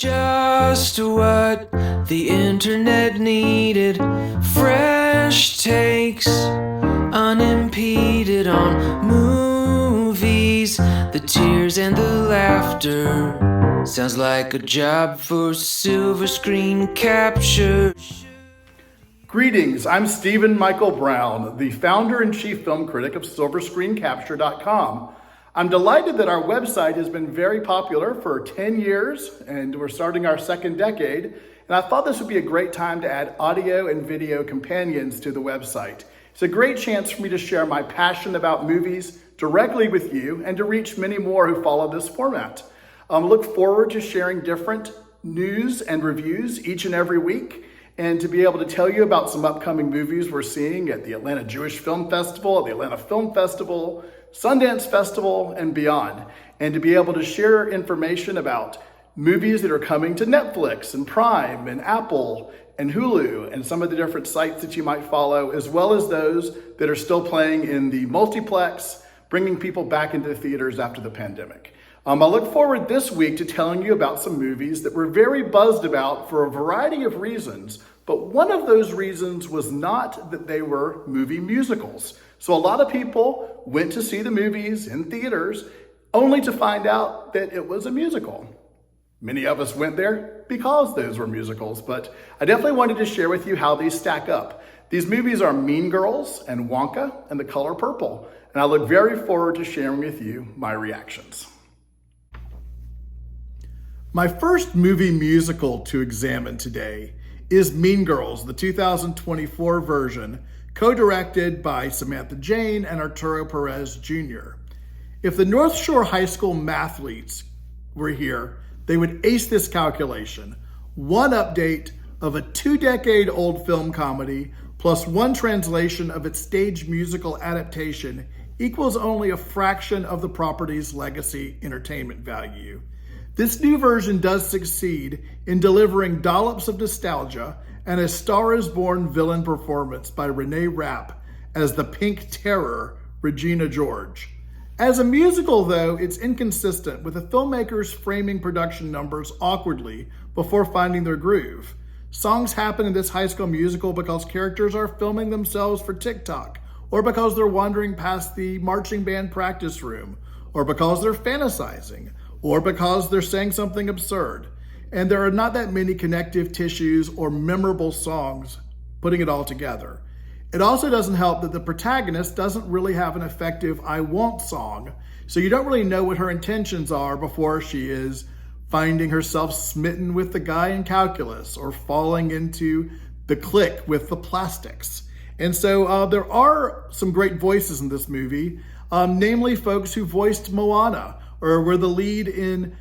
Just what the internet needed. Fresh takes, unimpeded on movies. The tears and the laughter. Sounds like a job for silver screen capture. Greetings, I'm Stephen Michael Brown, the founder and chief film critic of SilverScreenCapture.com. I'm delighted that our website has been very popular for 10 years and we're starting our second decade. And I thought this would be a great time to add audio and video companions to the website. It's a great chance for me to share my passion about movies directly with you and to reach many more who follow this format. Look forward to sharing different news and reviews each and every week, and to be able to tell you about some upcoming movies we're seeing at the Atlanta Jewish Film Festival, the Atlanta Film Festival, Sundance Festival, and beyond. And to be able to share information about movies that are coming to Netflix and Prime and Apple and Hulu and some of the different sites that you might follow, as well as those that are still playing in the multiplex, bringing people back into the theaters after the pandemic. I look forward this week to telling you about some movies that we're very buzzed about for a variety of reasons, but one of those reasons was not that they were movie musicals. So a lot of people went to see the movies in theaters only to find out that it was a musical. Many of us went there because those were musicals, but I definitely wanted to share with you how these stack up. These movies are Mean Girls and Wonka and The Color Purple, and I look very forward to sharing with you my reactions. My first movie musical to examine today is Mean Girls, the 2024 version, co-directed by Samantha Jane and Arturo Perez Jr. If the North Shore High School mathletes were here, they would ace this calculation. One update of a 2-decade-old film comedy plus one translation of its stage musical adaptation equals only a fraction of the property's legacy entertainment value. This new version does succeed in delivering dollops of nostalgia and a Star is Born villain performance by Renee Rapp as the Pink Terror, Regina George. As a musical, though, it's inconsistent, with the filmmakers framing production numbers awkwardly before finding their groove. Songs happen in this high school musical because characters are filming themselves for TikTok, or because they're wandering past the marching band practice room, or because they're fantasizing, or because they're saying something absurd. And there are not that many connective tissues or memorable songs putting it all together. It also doesn't help that the protagonist doesn't really have an effective I want song, so you don't really know what her intentions are before she is finding herself smitten with the guy in calculus or falling into the clique with the plastics. And so there are some great voices in this movie, namely folks who voiced Moana, or were the lead in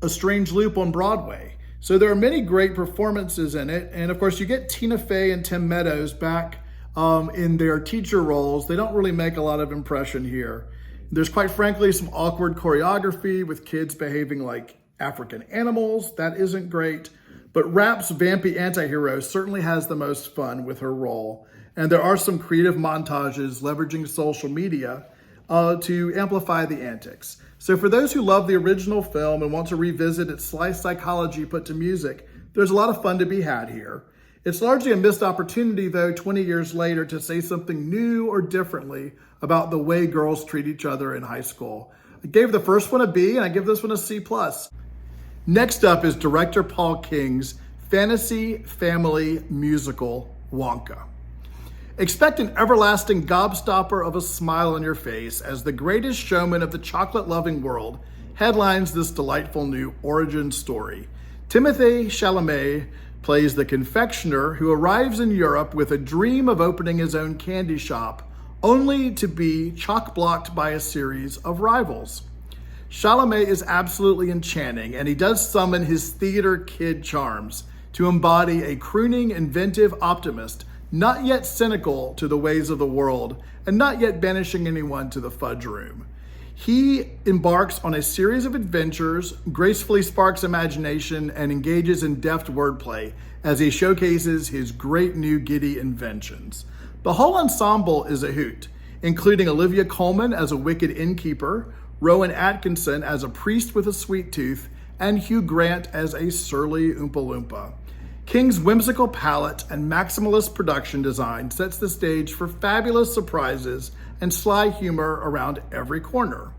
A Strange Loop on Broadway. So there are many great performances in it. And of course you get Tina Fey and Tim Meadows back in their teacher roles. They don't really make a lot of impression here. There's quite frankly some awkward choreography with kids behaving like African animals. That isn't great. But Rapp's vampy antihero certainly has the most fun with her role. And there are some creative montages leveraging social media to amplify the antics. So for those who love the original film and want to revisit its sly psychology put to music, there's a lot of fun to be had here. It's largely a missed opportunity, though, 20 years later to say something new or differently about the way girls treat each other in high school. I gave the first one a B and I give this one a C+. Next up is director Paul King's fantasy family musical, Wonka. Expect an everlasting gobstopper of a smile on your face as the greatest showman of the chocolate-loving world headlines this delightful new origin story. Timothée Chalamet plays the confectioner who arrives in Europe with a dream of opening his own candy shop, only to be chock-blocked by a series of rivals. Chalamet is absolutely enchanting, and he does summon his theater kid charms to embody a crooning, inventive optimist, not yet cynical to the ways of the world, and not yet banishing anyone to the fudge room. He embarks on a series of adventures, gracefully sparks imagination, and engages in deft wordplay as he showcases his great new giddy inventions. The whole ensemble is a hoot, including Olivia Colman as a wicked innkeeper, Rowan Atkinson as a priest with a sweet tooth, and Hugh Grant as a surly Oompa Loompa. King's whimsical palette and maximalist production design sets the stage for fabulous surprises and sly humor around every corner.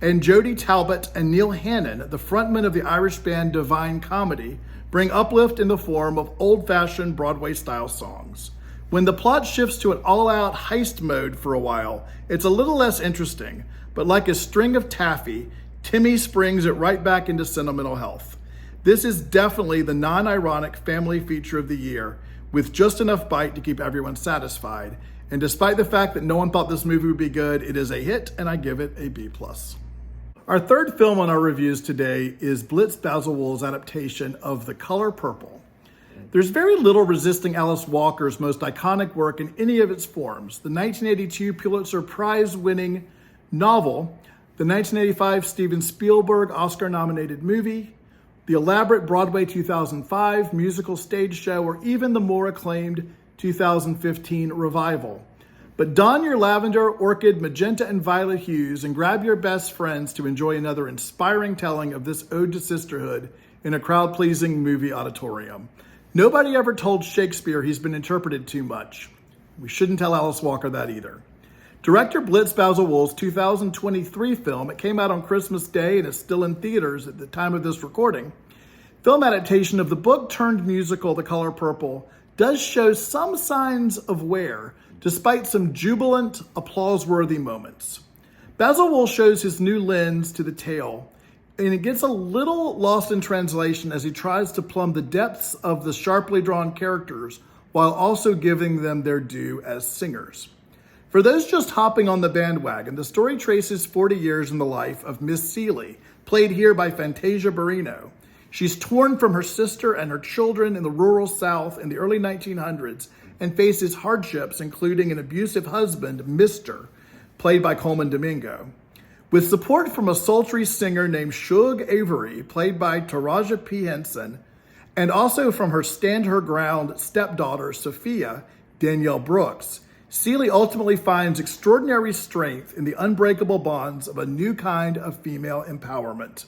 And Jodie Talbot and Neil Hannon, the frontmen of the Irish band Divine Comedy, bring uplift in the form of old-fashioned Broadway-style songs. When the plot shifts to an all-out heist mode for a while, it's a little less interesting, but like a string of taffy, Timmy springs it right back into sentimental health. This is definitely the non-ironic family feature of the year, with just enough bite to keep everyone satisfied. And despite the fact that no one thought this movie would be good, it is a hit, and I give it a B+. Our third film on our reviews today is Blitz Bazawull's adaptation of The Color Purple. There's very little resisting Alice Walker's most iconic work in any of its forms. The 1982 Pulitzer Prize-winning novel, the 1985 Steven Spielberg Oscar-nominated movie, the elaborate Broadway 2005 musical stage show, or even the more acclaimed 2015 revival. But don your lavender, orchid, magenta, and violet hues and grab your best friends to enjoy another inspiring telling of this ode to sisterhood in a crowd-pleasing movie auditorium. Nobody ever told Shakespeare he's been interpreted too much. We shouldn't tell Alice Walker that either. Director Blitz Bazawull's 2023 film, it came out on Christmas Day and is still in theaters at the time of this recording, film adaptation of the book-turned-musical The Color Purple, does show some signs of wear, despite some jubilant, applause-worthy moments. Bazawull shows his new lens to the tale, and it gets a little lost in translation as he tries to plumb the depths of the sharply drawn characters while also giving them their due as singers. For those just hopping on the bandwagon, the story traces 40 years in the life of Miss Seeley, played here by Fantasia Barrino. She's torn from her sister and her children in the rural South in the early 1900s and faces hardships, including an abusive husband, Mr., played by Coleman Domingo. With support from a sultry singer named Shug Avery, played by Taraja P. Henson, and also from her stand-her-ground stepdaughter, Sophia, Danielle Brooks, Seeley ultimately finds extraordinary strength in the unbreakable bonds of a new kind of female empowerment.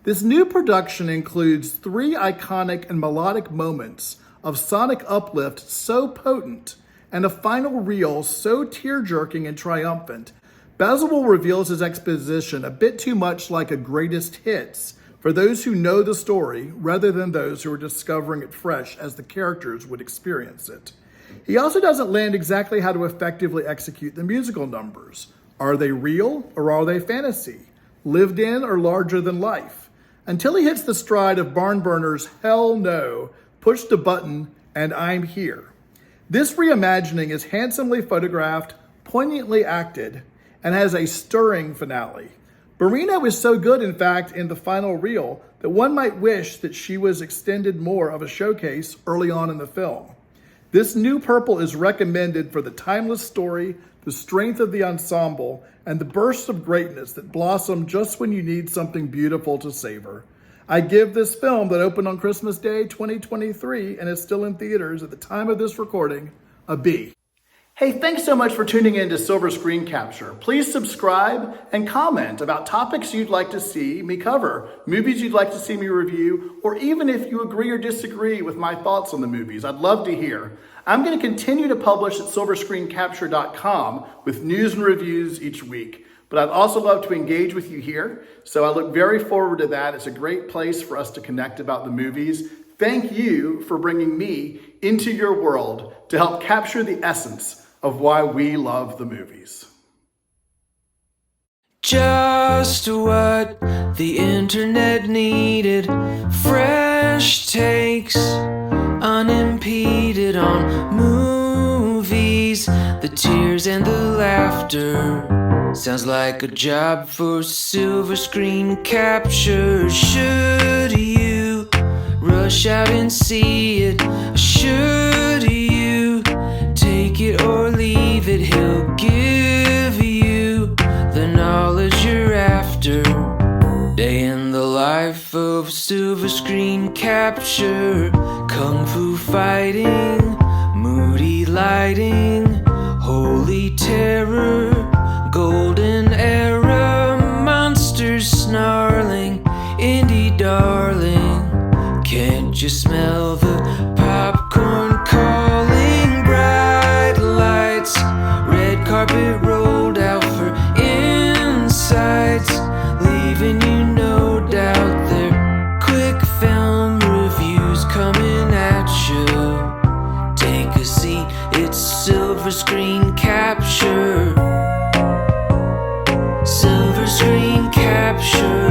This new production includes 3 iconic and melodic moments of sonic uplift so potent, and a final reel so tear-jerking and triumphant, Bazawull reveals his exposition a bit too much like a greatest hits for those who know the story rather than those who are discovering it fresh as the characters would experience it. He also doesn't land exactly how to effectively execute the musical numbers. Are they real or are they fantasy? Lived in or larger than life? Until he hits the stride of Barnburner's Hell No, Push the Button, and I'm Here. This reimagining is handsomely photographed, poignantly acted, and has a stirring finale. Barrino is so good, in fact, in the final reel that one might wish that she was extended more of a showcase early on in the film. This new purple is recommended for the timeless story, the strength of the ensemble, and the bursts of greatness that blossom just when you need something beautiful to savor. I give this film that opened on Christmas Day 2023 and is still in theaters at the time of this recording, a B. Hey, thanks so much for tuning in to Silver Screen Capture. Please subscribe and comment about topics you'd like to see me cover, movies you'd like to see me review, or even if you agree or disagree with my thoughts on the movies. I'd love to hear. I'm going to continue to publish at silverscreencapture.com with news and reviews each week. But I'd also love to engage with you here, so I look very forward to that. It's a great place for us to connect about the movies. Thank you for bringing me into your world to help capture the essence of why we love the movies. Just what the internet needed. Fresh takes, unimpeded on movies. The tears and the laughter. Sounds like a job for Silver Screen Capture. Should you rush out and see it? Should you take it or leave it? He'll give you the knowledge you're after. Day in the life of Silver Screen Capture. Kung Fu fighting, moody lighting, holy terror, golden era, monsters snarling, indie dark. darling, can't you smell the popcorn calling? Bright lights, red carpet rolled out for insights, leaving you no doubt there. Quick film reviews coming at you. Take a seat, it's silver screen capture. Silver screen capture.